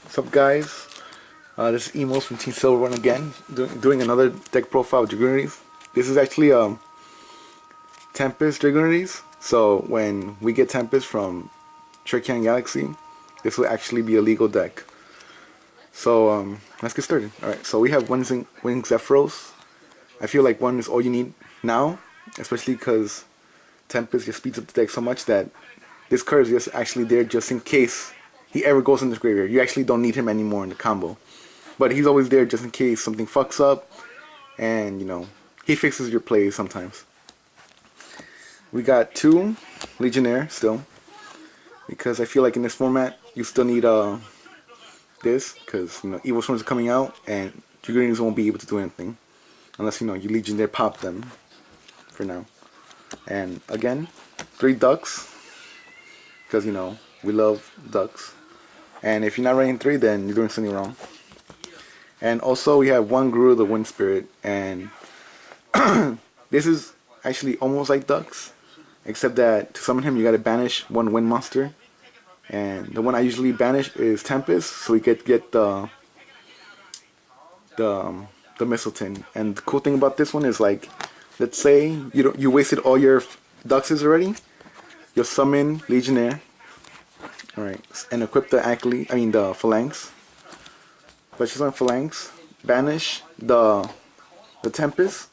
What's up, guys? This is Emos from Team Silver One again, doing another deck profile of Dragunities. This is actually Tempest Dragunities. So when we get Tempest from Trican Galaxy, this will actually be a legal deck. So let's get started. Alright, so we have Winged Zephyros. I feel like one is all you need now, especially because Tempest just speeds up the deck so much that this card is just actually there just in case he ever goes in this graveyard. You actually don't need him anymore in the combo. But he's always there just in case something fucks up, and you know, he fixes your plays sometimes. We got 2 Legionnaire still, because I feel like in this format you still need this, because you know Evil Storms are coming out and Dragunities won't be able to do anything unless you Legionnaire pop them for now. And again, 3 Ducks, because we love Ducks. And if you're not running 3, then you're doing something wrong. And also we have 1 Guru the Wind Spirit, and this is actually almost like Ducks, except that to summon him you gotta banish 1 Wind monster. And the one I usually banish is Tempest, so we get the Mistletoe. And the cool thing about this one is, like, let's say you wasted all your Duxes already, you'll summon Legionnaire. Alright, and equip the Phalanx. But she's on Phalanx, banish the Tempest,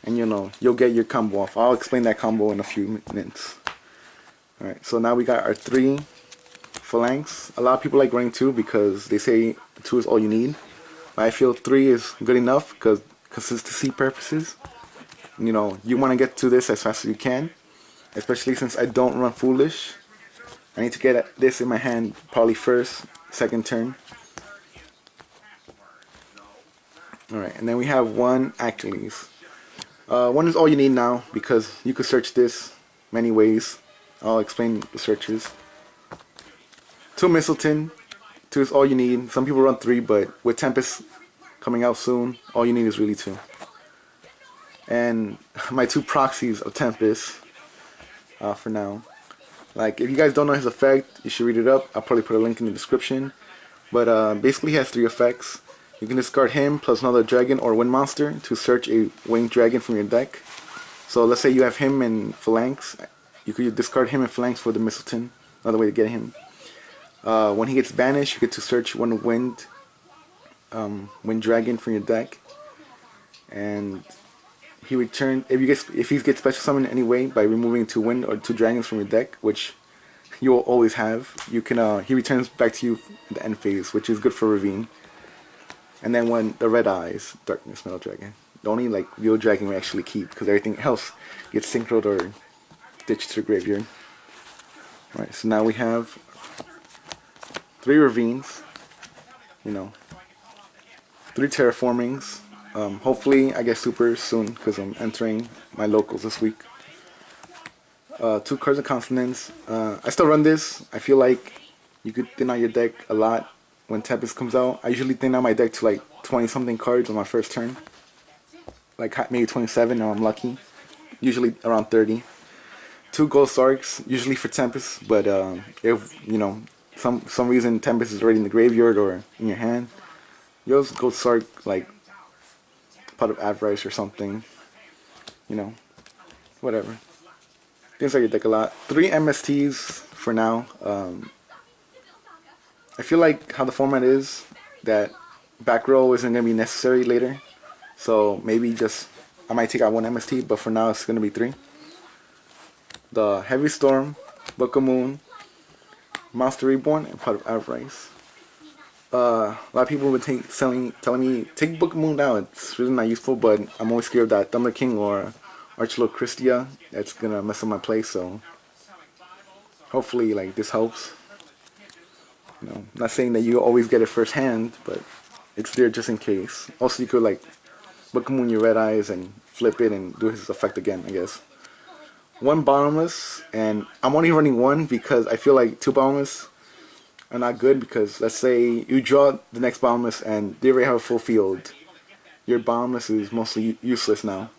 and you'll get your combo off. I'll explain that combo in a few minutes. Alright, so now we got our 3 Phalanx. A lot of people like running 2 because they say 2 is all you need. But I feel 3 is good enough because consistency purposes. You want to get to this as fast as you can, especially since I don't run Foolish. I need to get this in my hand probably first, second turn. Alright, and then we have 1 Achilles. 1 is all you need now because you could search this many ways. I'll explain the searches. 2 Mistletoe. 2 is all you need. Some people run 3, but with Tempest coming out soon, all you need is really 2. And my 2 proxies of Tempest for now. Like, if you guys don't know his effect, you should read it up. I'll probably put a link in the description. But basically he has 3 effects. You can discard him plus another dragon or wind monster to search a winged dragon from your deck. So let's say you have him and Phalanx. You could discard him and Phalanx for the Mistletoe. Another way to get him. When he gets banished, you get to search 1 wind dragon from your deck. And he returns if he gets special summoned anyway by removing 2 wind or 2 dragons from your deck, which you will always have. You can he returns back to you at the end phase, which is good for Ravine. And then when the Red Eyes Darkness Metal Dragon, the only real dragon we actually keep, because everything else gets synchroed or ditched to the graveyard. Alright, so now we have 3 Ravines, 3 Terraformings. Hopefully I get super soon because I'm entering my locals this week. 2 Cards of Consonance. I still run this. I feel like you could thin out your deck a lot when Tempest comes out. I usually thin out my deck to like 20 something cards on my first turn. Like maybe 27 if I'm lucky. Usually around 30. 2 Ghost Arcs, usually for Tempest, but if some reason Tempest is already in the graveyard or in your hand, you just Ghost Arc like Pot of Avarice or something, whatever. Things like your deck a lot. 3 MSTs for now. I feel like how the format is, that back row isn't going to be necessary later. So maybe I might take out 1 MST, but for now it's going to be 3. The Heavy Storm, Book of Moon, Monster Reborn, and Pot of Avarice. A lot of people have been telling me, take Book of Moon now, it's really not useful, but I'm always scared of that Thunder King or Archilocristia that's gonna mess up my play, so hopefully this helps. Not saying that you always get it first hand, but it's there just in case. Also you could Book of Moon your Red Eyes and flip it and do his effect again, I guess. 1 Bottomless, and I'm only running 1 because I feel like 2 Bottomless are not good, because let's say you draw the next Bottomless and they already have a full field. Your Bottomless is mostly useless now.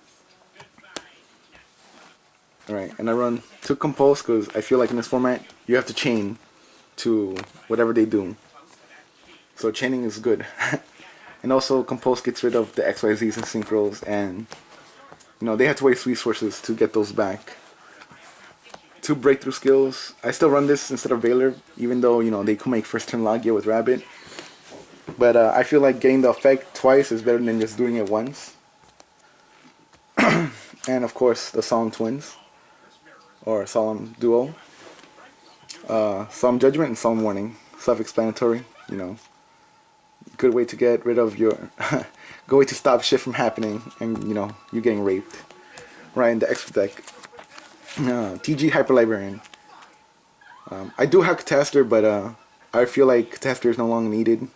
Alright, and I run 2 Compulse because I feel like in this format you have to chain to whatever they do. So chaining is good. And also Compose gets rid of the XYZs and synchros, and they had to waste resources to get those back. 2 breakthrough skills. I still run this instead of Valor, even though they could make first turn Logia with Rabbit. But I feel like getting the effect twice is better than just doing it once. And of course the Solemn Twins, or Solemn Duo. Solemn Judgment and Solemn Warning. Self-explanatory, Good way to get rid of your... good way to stop shit from happening and, you getting raped. Right, in the extra deck. TG Hyper Librarian. I do have Catastor, but I feel like Catastor is no longer needed.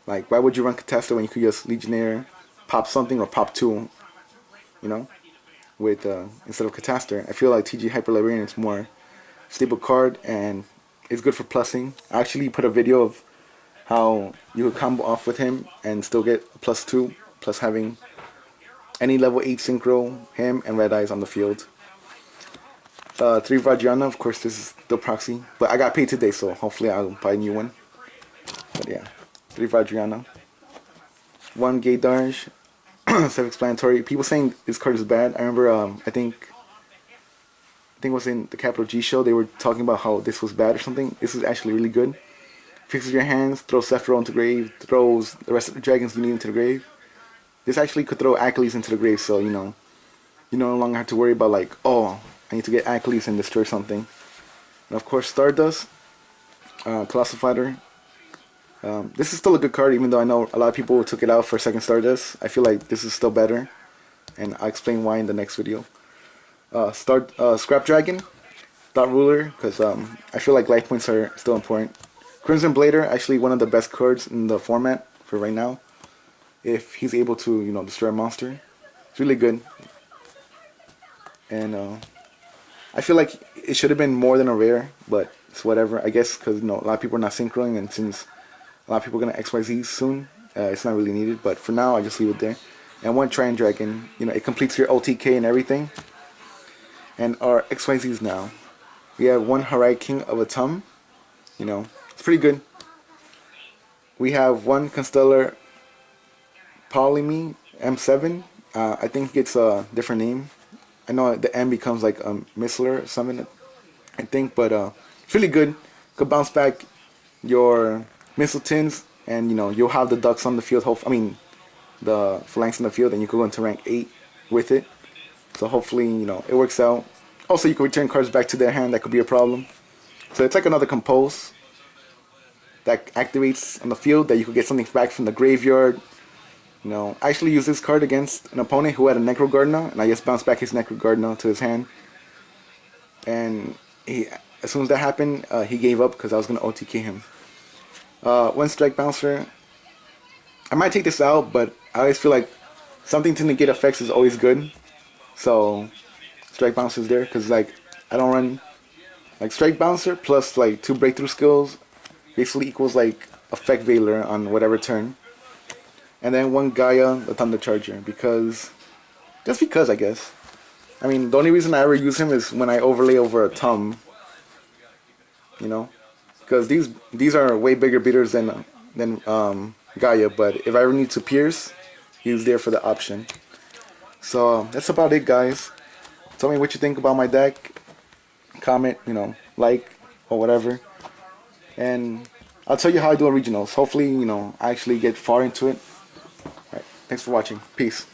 Like, why would you run Catastor when you could just Legionnaire, pop something, or pop 2, with instead of Catastor? I feel like TG Hyper Librarian is more stable card, and it's good for plussing. I actually put a video of how you could combo off with him and still get a +2, plus having any level 8 synchro, him, and Red Eyes on the field. 3 Vajrayana, of course this is the proxy, but I got paid today, so hopefully I'll buy a new one. But yeah, 3 Vajrayana. 1 Gaydarj, self-explanatory. People saying this card is bad. I remember, I think it was in the Capital G show, they were talking about how this was bad or something. This is actually really good. Fixes your hands, throws Sephiroth into the grave, throws the rest of the dragons you need into the grave. This actually could throw Achilles into the grave, so you no longer have to worry about like, oh, I need to get Achilles and destroy something. And of course Stardust, Colossal Fighter. This is still a good card, even though I know a lot of people took it out for second Stardust. I feel like this is still better, and I'll explain why in the next video. Scrap Dragon, Thought Ruler, because I feel like life points are still important. Crimson Blader, actually one of the best cards in the format for right now. If he's able to, destroy a monster, it's really good. And I feel like it should have been more than a rare, but it's whatever. I guess because a lot of people are not synchroing, and since a lot of people are gonna XYZ soon, it's not really needed. But for now, I just leave it there. And 1 Trian Dragon, it completes your OTK and everything. And our XYZs now, we have 1 Harai King of Atum. It's pretty good. We have 1 Constellar Polyme M7. I think it's a different name. I know the M becomes like a Missler or something, I think, but it's really good. Could bounce back your Mistletins, and you'll have the ducks on the field. The phalanx on the field, and you could go into rank 8 with it. So hopefully, it works out. Also, you can return cards back to their hand. That could be a problem. So it's like another Compose that activates on the field, that you could get something back from the graveyard. I actually used this card against an opponent who had a Necro Gardener, and I just bounced back his Necro Gardener to his hand. And as soon as that happened, he gave up because I was going to OTK him. 1 Strike Bouncer. I might take this out, but I always feel like something to negate effects is always good. So Strike Bouncer is there, because I don't run Strike Bouncer plus 2 breakthrough skills basically equals effect Valor on whatever turn. And then 1 Gaia, the Thunder Charger, just because I guess. The only reason I ever use him is when I overlay over a Tum, because these are way bigger beaters than Gaia. But if I ever need to pierce, he's there for the option. So that's about it, guys. Tell me what you think about my deck. Comment, like or whatever, and I'll tell you how I do on regionals. Hopefully, I actually get far into it. Alright, thanks for watching. Peace.